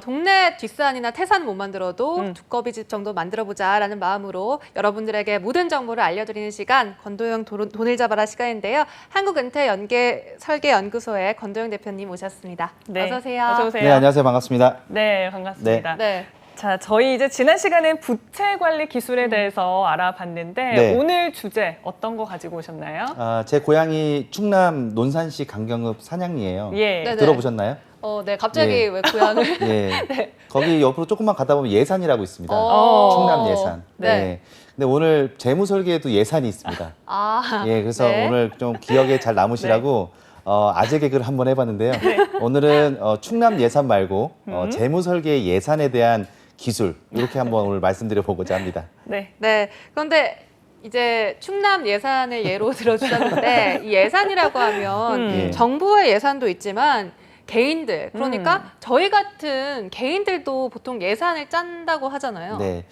동네 뒷산이나 태산 못 만들어도 두꺼비 집 정도 만들어보자라는 마음으로 여러분들에게 모든 정보를 알려드리는 시간 건도영 돈을 잡아라 시간인데요. 한국은퇴설계연구소의 건도영 대표님 모셨습니다. 네. 어서 오세요. 어서 오세요. 네, 안녕하세요. 반갑습니다. 네, 반갑습니다. 네. 자, 저희 이제 지난 시간엔 부채 관리 기술에 대해서 알아봤는데 네. 오늘 주제 어떤 거 가지고 오셨나요? 제 고향이 충남 논산시 강경읍 산양리예요. 예. 네네. 들어보셨나요? 네, 갑자기 예. 왜 고향을? 예. 거기 옆으로 조금만 가다 보면 예산이라고 있습니다. 충남 예산. 네. 근데 오늘 재무 설계에도 예산이 있습니다. 예, 그래서 네. 오늘 좀 기억에 잘 남으시라고 아재 개그를 한번 해봤는데요. 오늘은 충남 예산 말고 재무 설계 예산에 대한 기술 이렇게 한번 오늘 말씀드려보고자 합니다. 네. 네. 그런데 이제 충남 예산을 예로 들어주셨는데 이 예산이라고 하면 예. 정부의 예산도 있지만 개인들 그러니까 저희 같은 개인들도 보통 예산을 짠다고 하잖아요. 네.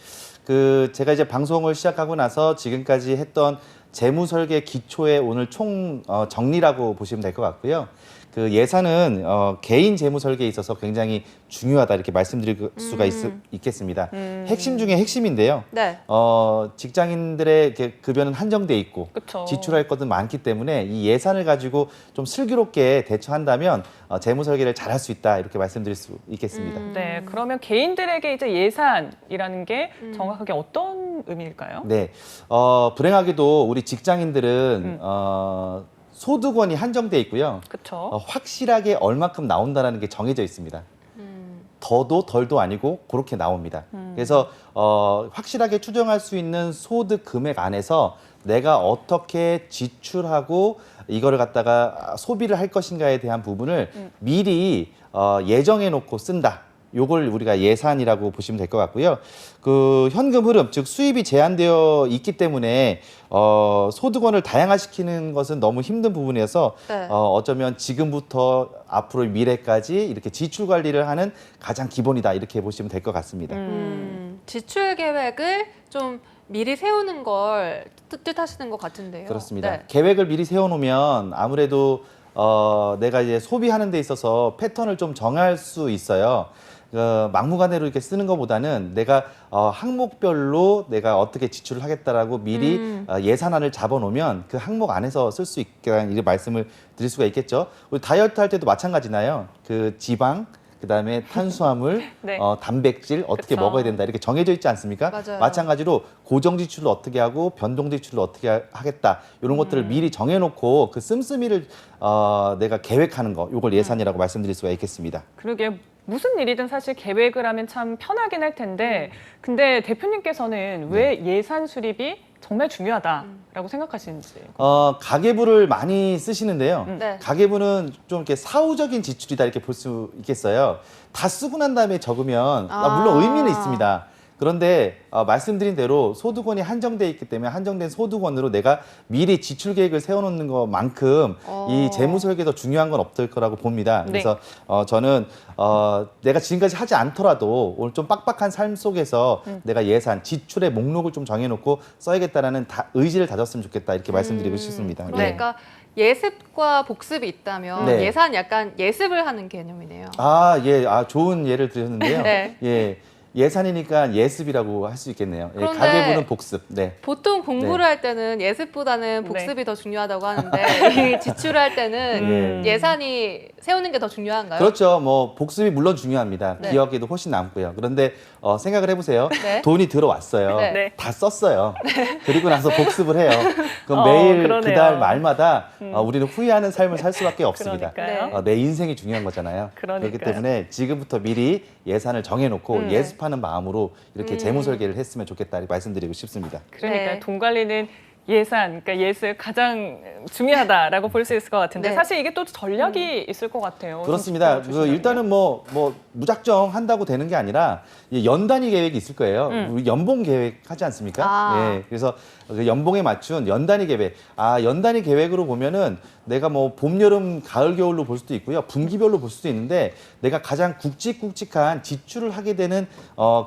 제가 이제 방송을 시작하고 나서 지금까지 했던 재무 설계 기초의 오늘 총 정리라고 보시면 될 것 같고요. 그 예산은 개인 재무 설계에 있어서 굉장히 중요하다 이렇게 말씀드릴 수가 있겠습니다. 핵심 중에 핵심인데요. 네. 직장인들의 급여는 한정돼 있고 그쵸. 지출할 것은 많기 때문에 이 예산을 가지고 좀 슬기롭게 대처한다면 재무 설계를 잘할 수 있다 이렇게 말씀드릴 수 있겠습니다. 네. 그러면 개인들에게 이제 예산이라는 게 정확하게 어떤 의미일까요? 네, 불행하게도 우리 직장인들은 소득원이 한정돼 있고요. 그렇죠. 확실하게 얼마큼 나온다는 게 정해져 있습니다. 더도 덜도 아니고 그렇게 나옵니다. 그래서 확실하게 추정할 수 있는 소득 금액 안에서 내가 어떻게 지출하고 이거를 갖다가 소비를 할 것인가에 대한 부분을 미리 예정해 놓고 쓴다. 요걸 우리가 예산이라고 보시면 될 것 같고요. 그 현금 흐름, 즉 수입이 제한되어 있기 때문에 소득원을 다양화시키는 것은 너무 힘든 부분이어서 네. 어쩌면 지금부터 앞으로 미래까지 이렇게 지출 관리를 하는 가장 기본이다 이렇게 보시면 될 것 같습니다. 지출 계획을 좀 미리 세우는 걸 뜻하시는 것 같은데요. 그렇습니다. 네. 계획을 미리 세워놓으면 아무래도 내가 이제 소비하는 데 있어서 패턴을 좀 정할 수 있어요. 막무가내로 이렇게 쓰는 것보다는 내가 항목별로 내가 어떻게 지출을 하겠다라고 미리 예산안을 잡아놓으면 그 항목 안에서 쓸 수 있게 이런 말씀을 드릴 수가 있겠죠. 우리 다이어트 할 때도 마찬가지나요. 그 지방, 그다음에 탄수화물, 네. 단백질 어떻게 그쵸. 먹어야 된다 이렇게 정해져 있지 않습니까? 맞아요. 마찬가지로 고정 지출을 어떻게 하고 변동 지출을 어떻게 하겠다 이런 것들을 미리 정해놓고 그 씀씀이를 내가 계획하는 거 이걸 예산이라고 말씀드릴 수가 있겠습니다. 그러게 무슨 일이든 사실 계획을 하면 참 편하긴 할 텐데 근데 대표님께서는 왜 예산 수립이 정말 중요하다라고 생각하시는지. 가계부를 많이 쓰시는데요. 네. 가계부는 좀 이렇게 사후적인 지출이다 이렇게 볼 수 있겠어요. 다 쓰고 난 다음에 적으면 물론 의미는 있습니다. 그런데 말씀드린 대로 소득원이 한정돼 있기 때문에 한정된 소득원으로 내가 미리 지출 계획을 세워놓는 것만큼 이 재무 설계에 더 중요한 건 없을 거라고 봅니다. 네. 그래서 저는 내가 지금까지 하지 않더라도 오늘 좀 빡빡한 삶 속에서 내가 예산, 지출의 목록을 좀 정해놓고 써야겠다라는 의지를 다졌으면 좋겠다 이렇게 말씀드리고 싶습니다. 그러니까 예습과 복습이 있다면 네. 예산 약간 예습을 하는 개념이네요. 예. 좋은 예를 들으셨는데요. 네. 예. 예산이니까 예습이라고 할 수 있겠네요. 예, 그런데 가계부는 복습. 네. 보통 공부를 할 때는 예습보다는 복습이 더 중요하다고 하는데 이 지출을 할 때는 예산이 세우는 게 더 중요한가요? 그렇죠. 뭐 복습이 물론 중요합니다. 네. 기억에도 훨씬 남고요. 그런데 생각을 해보세요. 네. 돈이 들어왔어요. 네. 다 썼어요. 그리고 나서 복습을 해요. 그럼 어, 매일 그러네요. 그달 말마다 우리는 후회하는 삶을 살 수밖에 없습니다. 그러니까요. 내 인생이 중요한 거잖아요. 그렇기 그러니까요. 때문에 지금부터 미리 예산을 정해놓고 예습하는 마음으로 이렇게 재무 설계를 했으면 좋겠다 이렇게 말씀드리고 싶습니다. 그러니까 네. 돈 관리는 예산, 그러니까 예습 가장 중요하다라고 볼 수 있을 것 같은데 네. 사실 이게 또 전략이 있을 것 같아요. 그렇습니다. 좀 짚어주시면요. 일단은 뭐 무작정 한다고 되는 게 아니라 연 단위 계획이 있을 거예요. 우리 연봉 계획 하지 않습니까? 예. 그래서 그 연봉에 맞춘 연 단위 계획. 연 단위 계획으로 보면은 내가 뭐 봄, 여름, 가을, 겨울로 볼 수도 있고요. 분기별로 볼 수도 있는데 내가 가장 굵직굵직한 지출을 하게 되는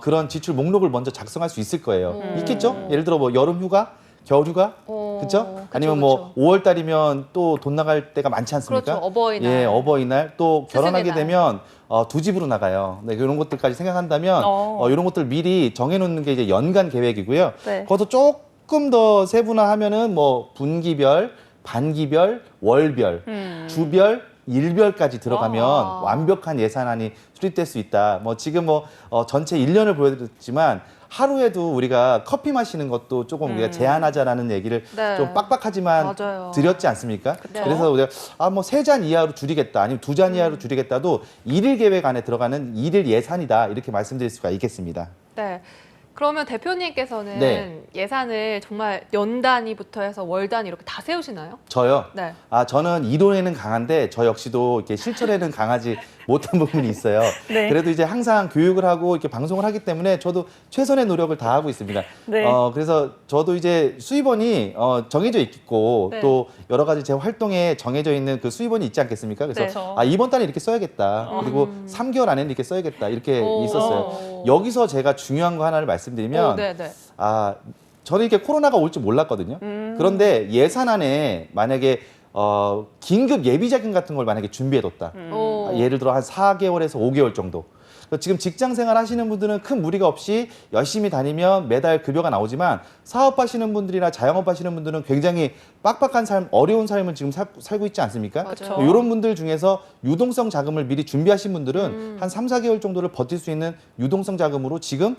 그런 지출 목록을 먼저 작성할 수 있을 거예요. 있겠죠? 예를 들어 뭐 여름 휴가 겨울휴가? 그렇죠? 아니면 뭐 5월 달이면 또 돈 나갈 때가 많지 않습니까? 그렇죠. 어버이날. 예, 어버이날 또 결혼하게 스승의 날. 되면 두 집으로 나가요. 네, 이런 것들까지 생각한다면 이런 것들 미리 정해놓는 게 이제 연간 계획이고요. 네. 그것도 조금 더 세분화하면은 뭐 분기별, 반기별, 월별, 주별, 일별까지 들어가면 와. 완벽한 예산안이 수립될 수 있다. 뭐 지금 뭐 전체 1년을 보여드렸지만 하루에도 우리가 커피 마시는 것도 조금 우리가 제한하자라는 얘기를 네. 좀 빡빡하지만 맞아요. 드렸지 않습니까? 그쵸. 그래서 우리가 뭐 3잔 이하로 줄이겠다, 아니면 2잔 이하로 줄이겠다도 일일 계획 안에 들어가는 일일 예산이다 이렇게 말씀드릴 수가 있겠습니다. 네. 그러면 대표님께서는 네. 예산을 정말 연 단위부터 해서 월 단위 이렇게 다 세우시나요? 저요? 네. 저는 이론에는 강한데 저 역시도 이렇게 실천에는 강하지 못한 부분이 있어요. 네. 그래도 이제 항상 교육을 하고 이렇게 방송을 하기 때문에 저도 최선의 노력을 다하고 있습니다. 네. 그래서 저도 이제 수입원이 정해져 있고 네. 또 여러 가지 제 활동에 정해져 있는 그 수입원이 있지 않겠습니까? 그래서 네. 이번 달에 이렇게 써야겠다. 그리고 3개월 안에 이렇게 써야겠다. 이렇게 오. 있었어요. 여기서 제가 중요한 거 하나를 말씀드리면 네, 네. 저는 이렇게 코로나가 올 줄 몰랐거든요. 그런데 예산안에 만약에 긴급 예비 자금 같은 걸 만약에 준비해뒀다. 오. 예를 들어 한 4개월에서 5개월 정도. 지금 직장 생활 하시는 분들은 큰 무리가 없이 열심히 다니면 매달 급여가 나오지만 사업하시는 분들이나 자영업 하시는 분들은 굉장히 빡빡한 삶, 어려운 삶을 지금 살고 있지 않습니까? 맞아요. 이런 분들 중에서 유동성 자금을 미리 준비하신 분들은 한 3, 4개월 정도를 버틸 수 있는 유동성 자금으로 지금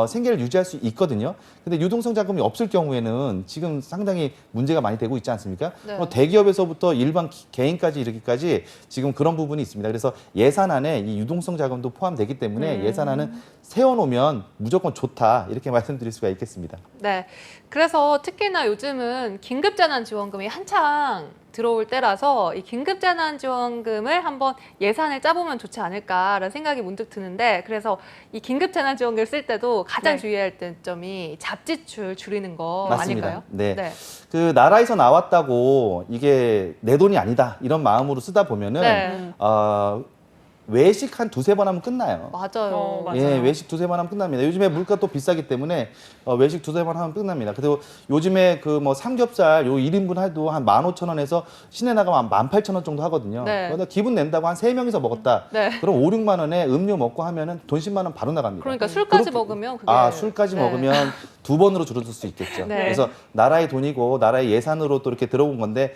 생계를 유지할 수 있거든요. 근데 유동성 자금이 없을 경우에는 지금 상당히 문제가 많이 되고 있지 않습니까? 네. 대기업에서부터 일반 개인까지 이르기까지 지금 그런 부분이 있습니다. 그래서 예산안에 이 유동성 자금도 포함되기 때문에 예산안은 세워놓으면 무조건 좋다 이렇게 말씀드릴 수가 있겠습니다. 네. 그래서 특히나 요즘은 긴급재난지원금이 한창 들어올 때라서 이 긴급재난지원금을 한번 예산을 짜보면 좋지 않을까라는 생각이 문득 드는데, 그래서 이 긴급재난지원금을 쓸 때도 가장 네. 주의해야 할 점이 잡지출 줄이는 거 맞습니다. 아닐까요? 네. 그 나라에서 나왔다고 이게 내 돈이 아니다 이런 마음으로 쓰다 보면은 네. 외식 한 2-3번 하면 끝나요. 맞아요. 맞아요. 예, 외식 2-3번 하면 끝납니다. 요즘에 물가 또 비싸기 때문에 외식 2-3번 하면 끝납니다. 그리고 요즘에 그 뭐 삼겹살 요 1인분 해도 한 15,000원에서 시내 나가면 한 18,000원 정도 하거든요. 네. 그러다 기분 낸다고 한 3명이서 먹었다. 네. 그럼 5-6만 원에 음료 먹고 하면은 돈 10만 원 바로 나갑니다. 그러니까 술까지 그렇게- 먹으면 그게 술까지 네. 먹으면 2번으로 줄어들 수 있겠죠. 네. 그래서 나라의 돈이고 나라의 예산으로 또 이렇게 들어온 건데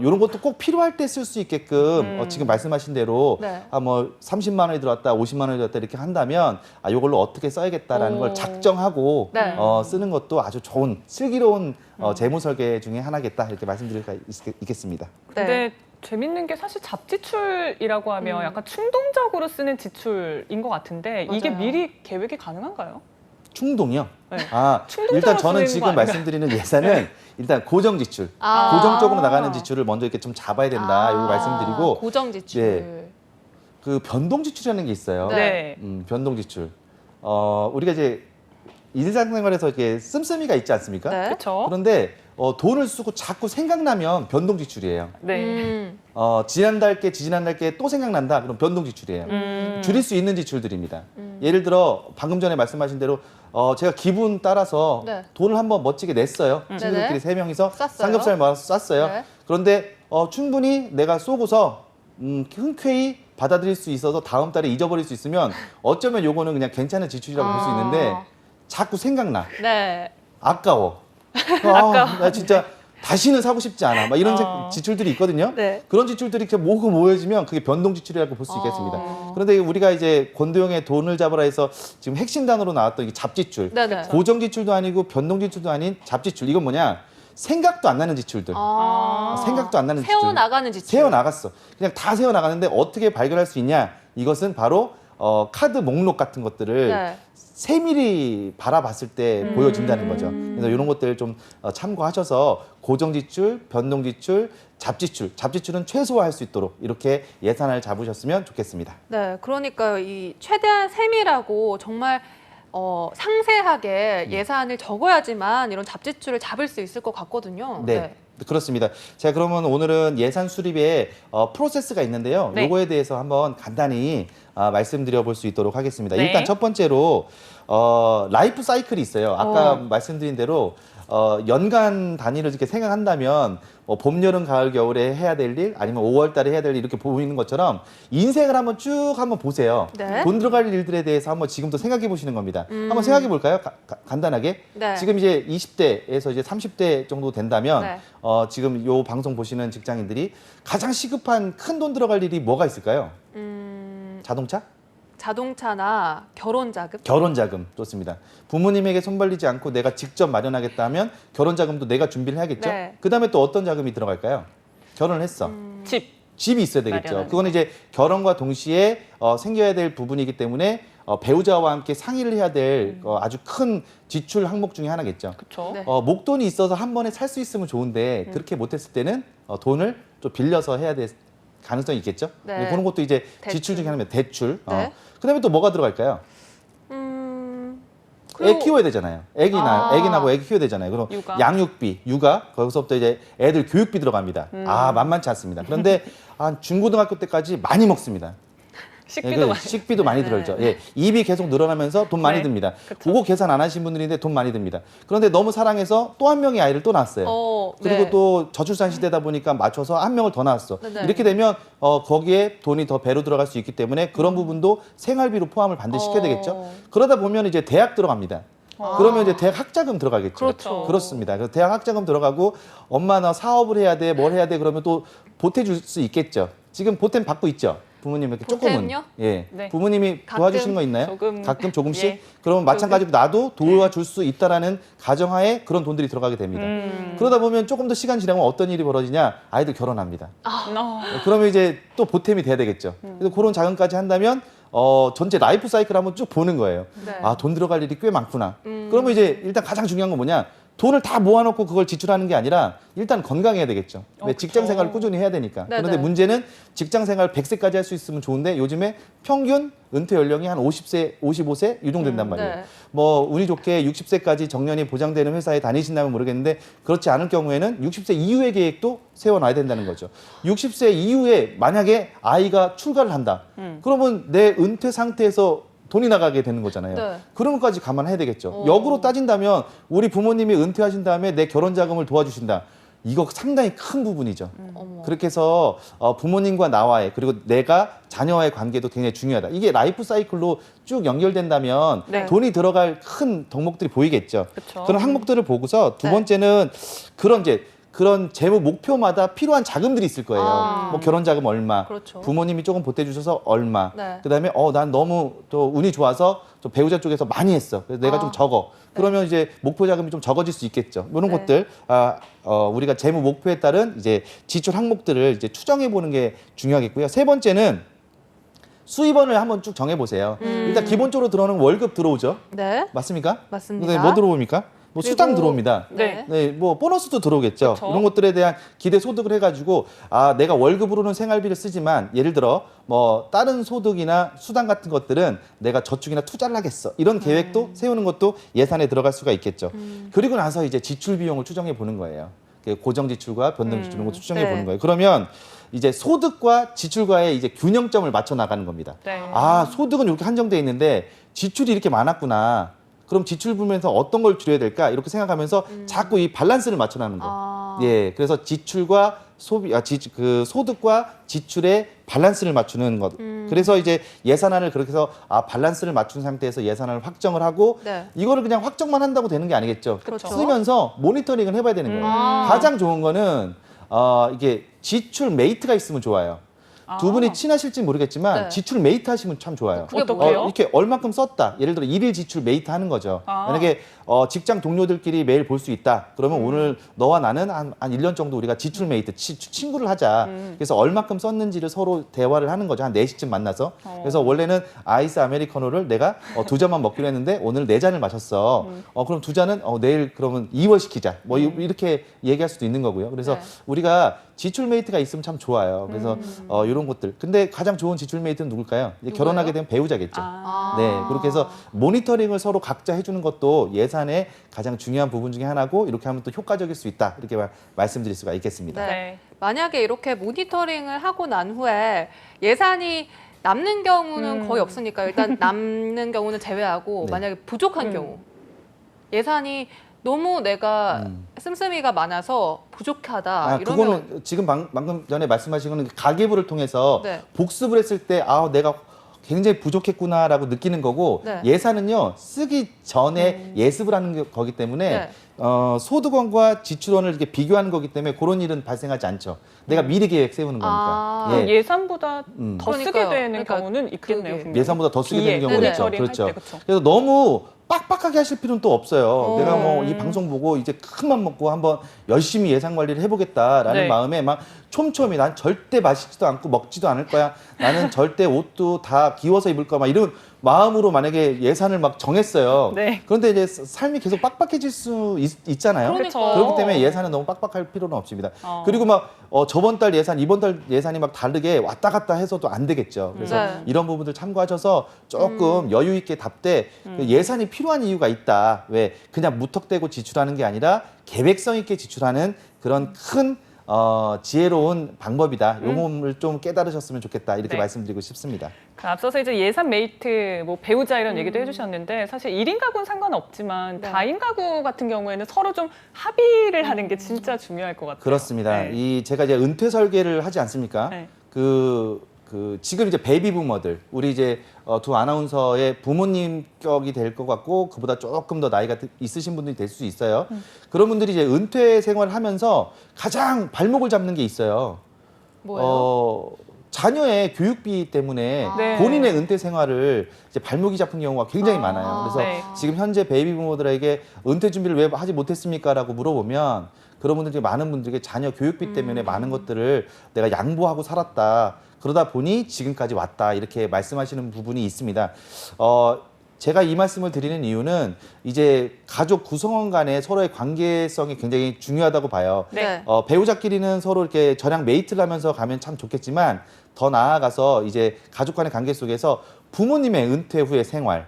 이런 것도 꼭 필요할 때 쓸 수 있게끔 지금 말씀하신 대로 네. 뭐 30만 원이 들어왔다, 50만 원이 들어왔다 이렇게 한다면 이걸로 어떻게 써야겠다라는 오. 걸 작정하고 네. 쓰는 것도 아주 좋은 슬기로운 재무 설계 중에 하나겠다 이렇게 말씀드릴 수가 있겠습니다. 근데 재밌는 게 사실 잡지출이라고 하면 약간 충동적으로 쓰는 지출인 것 같은데 이게 맞아요. 미리 계획이 가능한가요? 충동이요? 네. 일단 충동적으로 저는 쓰이는 지금 거 아닌가요? 말씀드리는 예산은 일단 고정 지출, 아. 고정적으로 나가는 지출을 먼저 이렇게 좀 잡아야 된다 이거 말씀드리고 고정 지출. 네. 그 변동 지출이라는 게 있어요. 네. 변동 지출. 우리가 이제 일상생활에서 이렇게 씀씀이가 있지 않습니까? 네. 그렇죠. 그런데 돈을 쓰고 자꾸 생각나면 변동 지출이에요. 네. 지난달 게 지지난달 게 또 생각난다. 그럼 변동 지출이에요. 줄일 수 있는 지출들입니다. 예를 들어 방금 전에 말씀하신 대로 제가 기분 따라서 네. 돈을 한번 멋지게 냈어요. 친구들끼리 네네. 3명이서 쌌어요. 삼겹살 모아서 쌌어요. 네. 그런데 충분히 내가 쏘고서 흔쾌히 받아들일 수 있어서 다음 달에 잊어버릴 수 있으면 어쩌면 요거는 그냥 괜찮은 지출이라고 볼 수 있는데 자꾸 생각나. 네. 아까워. 나 진짜 다시는 사고 싶지 않아. 막 이런 지출들이 있거든요. 네. 그런 지출들이 이렇게 모여지면 그게 변동 지출이라고 볼 수 있겠습니다. 그런데 우리가 이제 권도영의 돈을 잡으라 해서 지금 핵심 단어로 나왔던 이 잡지출. 네네. 고정 지출도 아니고 변동 지출도 아닌 잡지출. 이건 뭐냐? 생각도 안 나는 지출들. 생각도 안 나는 지출. 세워 나가는 지출. 세워 나갔어. 그냥 다 세워 나가는데 어떻게 발견할 수 있냐? 이것은 바로 카드 목록 같은 것들을 네. 세밀히 바라봤을 때 보여진다는 거죠. 그래서 이런 것들 좀 참고하셔서 고정 지출, 변동 지출, 잡지출은 최소화할 수 있도록 이렇게 예산을 잡으셨으면 좋겠습니다. 네, 그러니까요. 이 최대한 세밀하고 정말 상세하게 예산을 적어야지만 이런 잡지출을 잡을 수 있을 것 같거든요. 네. 그렇습니다. 자, 그러면 오늘은 예산 수립에 프로세스가 있는데요. 네. 요거에 대해서 한번 간단히 말씀드려 볼 수 있도록 하겠습니다. 네. 일단 첫 번째로 라이프 사이클이 있어요. 아까 말씀드린 대로 연간 단위로 이렇게 생각한다면 봄, 여름, 가을, 겨울에 해야 될 일, 아니면 5월 달에 해야 될 일 이렇게 보이는 것처럼 인생을 한번 보세요. 네. 돈 들어갈 일들에 대해서 한번 지금부터 생각해 보시는 겁니다. 한번 생각해 볼까요? 간단하게. 네. 지금 이제 20대에서 이제 30대 정도 된다면 네. 지금 요 방송 보시는 직장인들이 가장 시급한 큰 돈 들어갈 일이 뭐가 있을까요? 자동차? 자동차나 결혼 자금. 결혼 자금 좋습니다. 부모님에게 손 벌리지 않고 내가 직접 마련하겠다 하면 결혼 자금도 내가 준비를 해야겠죠. 네. 그다음에 또 어떤 자금이 들어갈까요? 결혼을 했어. 집. 집이 있어야 되겠죠. 마련하는 그거는 이제 결혼과 동시에 생겨야 될 부분이기 때문에 배우자와 함께 상의를 해야 될 아주 큰 지출 항목 중에 하나겠죠. 그렇죠. 네. 목돈이 있어서 한 번에 살 수 있으면 좋은데 그렇게 못했을 때는 돈을 좀 빌려서 해야 될 가능성이 있겠죠. 네. 그런 것도 이제 대출. 지출 중에 하나면 대출. 네. 그다음에 또 뭐가 들어갈까요? 애 그리고- 키워야 되잖아요. 애기 나고 애기 키워야 되잖아요. 그럼 육아. 양육비, 육아, 거기서부터 이제 애들 교육비 들어갑니다. 만만치 않습니다. 그런데 한 중고등학교 때까지 많이 먹습니다. 식비도 많이. 식비도 많이 네. 들죠. 예, 입이 계속 늘어나면서 돈 많이 네. 듭니다. 그쵸. 그거 계산 안 하신 분들인데 돈 많이 듭니다. 그런데 너무 사랑해서 또 한 명의 아이를 또 낳았어요. 그리고 네. 또 저출산 시대다 보니까 맞춰서 한 명을 더 낳았어. 네네. 이렇게 되면 거기에 돈이 더 배로 들어갈 수 있기 때문에 그런 부분도 생활비로 포함을 반드시 시켜야 되겠죠. 그러다 보면 이제 대학 들어갑니다. 그러면 이제 대학 학자금 들어가겠죠. 그렇죠. 그렇습니다. 그래서 대학 학자금 들어가고 엄마 나 사업을 해야 돼, 뭘 해야 돼 그러면 또 보태줄 수 있겠죠. 지금 보탬 받고 있죠. 부모님에게 조금은. 보탬요? 예. 네. 부모님이 가끔, 도와주시는 거 있나요? 조금. 가끔 조금씩. 예. 그러면 마찬가지로 나도 도와줄 수 있다라는 가정하에 그런 돈들이 들어가게 됩니다. 그러다 보면 조금 더 시간 지나면 어떤 일이 벌어지냐? 아이들 결혼합니다. 그러면 이제 또 보탬이 돼야 되겠죠. 그래서 그런 자금까지 한다면 전체 라이프 사이클 한번 쭉 보는 거예요. 네. 돈 들어갈 일이 꽤 많구나. 그러면 이제 일단 가장 중요한 건 뭐냐? 돈을 다 모아놓고 그걸 지출하는 게 아니라 일단 건강해야 되겠죠. 왜 직장 그쵸. 생활을 꾸준히 해야 되니까. 네네. 그런데 문제는 직장 생활 100세까지 할 수 있으면 좋은데 요즘에 평균 은퇴 연령이 한 50세, 55세 이 정도 된단 말이에요. 네. 뭐 운이 좋게 60세까지 정년이 보장되는 회사에 다니신다면 모르겠는데 그렇지 않을 경우에는 60세 이후의 계획도 세워놔야 된다는 거죠. 60세 이후에 만약에 아이가 출가를 한다. 그러면 내 은퇴 상태에서 돈이 나가게 되는 거잖아요. 네. 그런 것까지 감안해야 되겠죠. 역으로 따진다면 우리 부모님이 은퇴하신 다음에 내 결혼 자금을 도와주신다. 이거 상당히 큰 부분이죠. 어머. 그렇게 해서 부모님과 나와의 그리고 내가 자녀와의 관계도 굉장히 중요하다. 이게 라이프 사이클로 쭉 연결된다면 네. 돈이 들어갈 큰 덕목들이 보이겠죠. 그쵸. 그런 항목들을 보고서 두 네. 번째는 그런 재무 목표마다 필요한 자금들이 있을 거예요. 뭐 결혼 자금 얼마, 그렇죠. 부모님이 조금 보태주셔서 얼마. 네. 그다음에 난 너무 또 운이 좋아서 좀 배우자 쪽에서 많이 했어. 그래서 내가 좀 적어. 그러면 이제 목표 자금이 좀 적어질 수 있겠죠. 이런 네. 것들 우리가 재무 목표에 따른 이제 지출 항목들을 이제 추정해 보는 게 중요하겠고요. 세 번째는 수입원을 한번 쭉 정해 보세요. 일단 기본적으로 들어오는 월급 들어오죠. 네. 맞습니까? 맞습니다. 네, 뭐 들어옵니까? 뭐 그리고- 수당 들어옵니다. 네. 네, 뭐 보너스도 들어오겠죠. 그쵸. 이런 것들에 대한 기대 소득을 해가지고 내가 월급으로는 생활비를 쓰지만 예를 들어 뭐 다른 소득이나 수당 같은 것들은 내가 저축이나 투자를 하겠어. 이런 계획도 세우는 것도 예산에 들어갈 수가 있겠죠. 그리고 나서 이제 지출 비용을 추정해 보는 거예요. 고정 지출과 변동 지출 이런 것도 추정해 네. 보는 거예요. 그러면 이제 소득과 지출과의 이제 균형점을 맞춰 나가는 겁니다. 네. 소득은 이렇게 한정돼 있는데 지출이 이렇게 많았구나. 그럼 지출 부분에서 어떤 걸 줄여야 될까? 이렇게 생각하면서 자꾸 이 밸런스를 맞춰 나가는 거. 예, 그래서 지출과 그 소득과 지출의 밸런스를 맞추는 것. 그래서 이제 예산안을 그렇게 해서 밸런스를 맞춘 상태에서 예산안을 확정을 하고 네. 이거를 그냥 확정만 한다고 되는 게 아니겠죠. 그렇죠. 쓰면서 모니터링을 해봐야 되는 거예요. 가장 좋은 거는 이게 지출 메이트가 있으면 좋아요. 두 분이 친하실지 모르겠지만 네. 지출 메이트 하시면 참 좋아요. 그게 어떡해요? 이렇게 얼마큼 썼다. 예를 들어 일일 지출 메이트 하는 거죠. 만약에 직장 동료들끼리 매일 볼 수 있다. 그러면 오늘 너와 나는 한 1년 정도 우리가 지출 메이트, 친구를 하자. 그래서 얼마큼 썼는지를 서로 대화를 하는 거죠. 한 4시쯤 만나서. 그래서 원래는 아이스 아메리카노를 내가 2잔만 먹기로 했는데 오늘 4잔을 마셨어. 그럼 2잔은 내일 그러면 2월 시키자. 뭐 이렇게 얘기할 수도 있는 거고요. 그래서 네. 우리가 지출 메이트가 있으면 참 좋아요. 그래서 이런 것들. 근데 가장 좋은 지출 메이트는 누굴까요? 이제 결혼하게 되면 배우자겠죠. 네, 그렇게 해서 모니터링을 서로 각자 해주는 것도 예산의 가장 중요한 부분 중에 하나고 이렇게 하면 또 효과적일 수 있다. 이렇게 말씀드릴 수가 있겠습니다. 네. 네. 만약에 이렇게 모니터링을 하고 난 후에 예산이 남는 경우는 거의 없으니까 일단 남는 경우는 제외하고 네. 만약에 부족한 경우 예산이 너무 내가 씀씀이가 많아서 부족하다 이러면 그거는 지금 방금 전에 말씀하신 거는 가계부를 통해서 네. 복습을 했을 때 내가 굉장히 부족했구나라고 느끼는 거고 네. 예산은요 쓰기 전에 예습을 하는 거기 때문에 네. 소득원과 지출원을 이렇게 비교하는 거기 때문에 그런 일은 발생하지 않죠. 내가 미리 계획 세우는 거니까. 그럼 예. 예산보다 더 쓰게 그러니까요. 되는 그러니까 경우는 있겠네요. 그게. 분명히. 예산보다 더 쓰게 되는 기획, 경우가 있죠. 모니터링 할 그렇죠. 때, 그렇죠. 그래서 너무 빡빡하게 하실 필요는 또 없어요. 오. 내가 뭐 이 방송 보고 이제 큰 맘 먹고 한번 열심히 예산 관리를 해보겠다라는 네. 마음에 막 촘촘히 난 절대 마시지도 않고 먹지도 않을 거야. 나는 절대 옷도 다 기워서 입을 거야. 막 이런 마음으로 만약에 예산을 막 정했어요. 네. 그런데 이제 삶이 계속 빡빡해질 수 있잖아요. 그러니까. 그렇기 때문에 예산은 너무 빡빡할 필요는 없습니다. 그리고 그리고 막 저번 달 예산, 이번 달 예산이 막 다르게 왔다 갔다 해서도 안 되겠죠. 그래서 네. 이런 부분들 참고하셔서 조금 여유 있게 답되 예산이 필요한 이유가 있다. 왜 그냥 무턱대고 지출하는 게 아니라 계획성 있게 지출하는 그런 큰 지혜로운 방법이다. 요거를 좀 깨달으셨으면 좋겠다. 이렇게 네. 말씀드리고 싶습니다. 그 앞서서 이제 예산 메이트, 뭐 배우자 이런 얘기도 해주셨는데 사실 1인 가구는 상관없지만 네. 다인 가구 같은 경우에는 서로 좀 합의를 하는 게 진짜 중요할 것 같아요. 그렇습니다. 네. 제가 이제 은퇴 설계를 하지 않습니까? 네. 지금 이제 베이비 부머들, 우리 이제 두 아나운서의 부모님 격이 될 것 같고, 그보다 조금 더 나이가 있으신 분들이 될 수 있어요. 그런 분들이 이제 은퇴 생활을 하면서 가장 발목을 잡는 게 있어요. 뭐예요? 자녀의 교육비 때문에 네. 본인의 은퇴 생활을 이제 발목이 잡힌 경우가 굉장히 많아요. 그래서 네. 지금 현재 베이비 부모들에게 은퇴 준비를 왜 하지 못했습니까라고 물어보면 그런 분들이 많은 분들에게 자녀 교육비 때문에 많은 것들을 내가 양보하고 살았다. 그러다 보니 지금까지 왔다. 이렇게 말씀하시는 부분이 있습니다. 제가 이 말씀을 드리는 이유는 이제 가족 구성원 간의 서로의 관계성이 굉장히 중요하다고 봐요. 네. 배우자끼리는 서로 이렇게 저랑 메이트를 하면서 가면 참 좋겠지만 더 나아가서 이제 가족 간의 관계 속에서 부모님의 은퇴 후의 생활,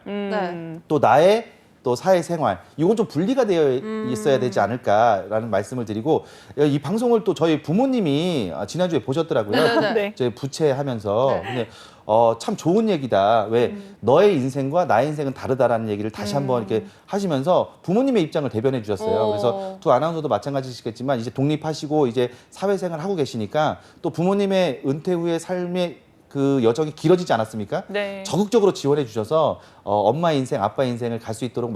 또 나의 또 사회생활, 이건 좀 분리가 되어 있어야 되지 않을까라는 말씀을 드리고, 이 방송을 또 저희 부모님이 지난주에 보셨더라고요. 네네네. 네. 저희 부채하면서. 네. 근데 참 좋은 얘기다. 왜 너의 인생과 나의 인생은 다르다라는 얘기를 다시 한번 이렇게 하시면서 부모님의 입장을 대변해 주셨어요. 그래서 두 아나운서도 마찬가지시겠지만 이제 독립하시고 이제 사회생활 하고 계시니까 또 부모님의 은퇴 후의 삶의 그 여정이 길어지지 않았습니까? 네. 적극적으로 지원해 주셔서 엄마의 인생, 아빠의 인생을 갈 수 있도록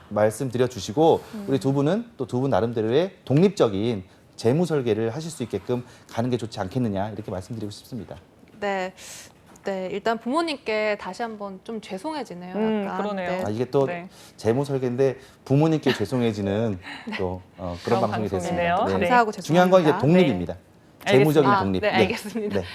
말씀드려 주시고 우리 두 분은 또 두 분 나름대로의 독립적인 재무 설계를 하실 수 있게끔 가는 게 좋지 않겠느냐 이렇게 말씀드리고 싶습니다. 네. 네, 일단 부모님께 다시 한번 좀 죄송해지네요. 약간. 그러네요. 네. 이게 또 네. 재무 설계인데 부모님께 죄송해지는 또 그런 그런 방송이 방송이네요. 됐습니다. 네. 감사하고 죄송합니다. 중요한 건 이제 독립입니다. 재무적인 알겠습니다. 독립. 네, 알겠습니다. 네.